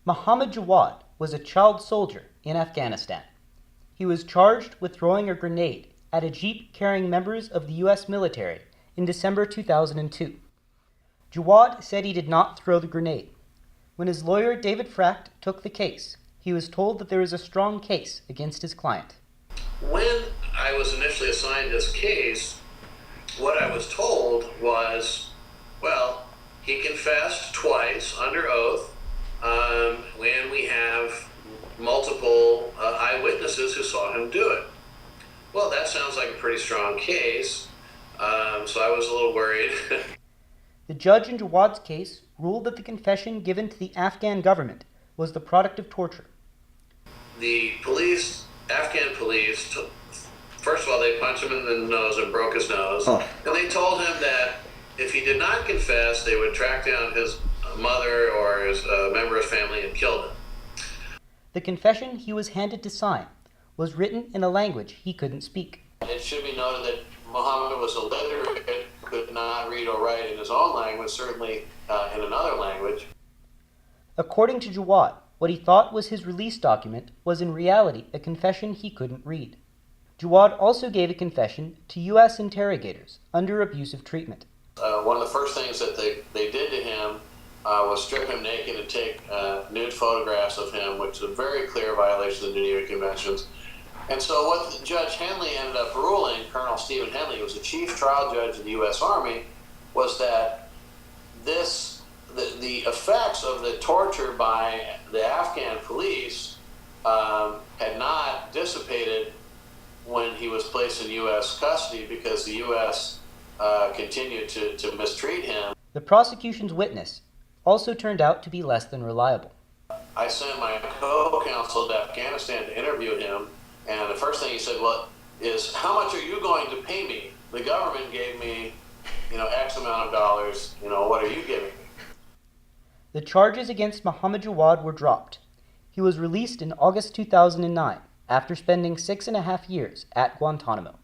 Mohamed Jawad was a child soldier in Afghanistan. He was charged with throwing a grenade at a jeep carrying members of the U.S. military in December 2002. Jawad said he did not throw the grenade. When his lawyer David Fracht took the case, he was told that there is a strong case against his client. When I was initially assigned this case, what I was told was, well, he confessed twice under oath, when we have multiple eyewitnesses who saw him do it. Well, that sounds like a pretty strong case, so I was a little worried. The judge in Jawad's case ruled that the confession given to the Afghan government was the product of torture. The police, Afghan police, first of all, they punched him in the nose and broke his nose. And they told him that if he did not confess, they would track down his mother or his member of his family and kill him. The confession he was handed to sign was written in a language he couldn't speak. It should be noted that Mohammed was illiterate, could not read or write in his own language, certainly in another language. According to Jawad, what he thought was his release document was in reality a confession he couldn't read. Jawad also gave a confession to U.S. interrogators under abusive treatment. One of the first things that they did to him was strip him naked and take nude photographs of him, which is a very clear violation of the Geneva Conventions. And so what Judge Henley ended up ruling, Colonel Stephen Henley, who was the chief trial judge of the U.S. Army, was that the effects of the torture by the Afghan police had not dissipated when he was placed in U.S. custody because the U.S. continued to mistreat him. The prosecution's witness also turned out to be less than reliable. I sent my co-counsel to Afghanistan to interview him, and the first thing he said is, how much are you going to pay me? The government gave me, X amount of dollars, what are you giving me? The charges against Mohamed Jawad were dropped. He was released in August 2009 after spending 6.5 years at Guantanamo.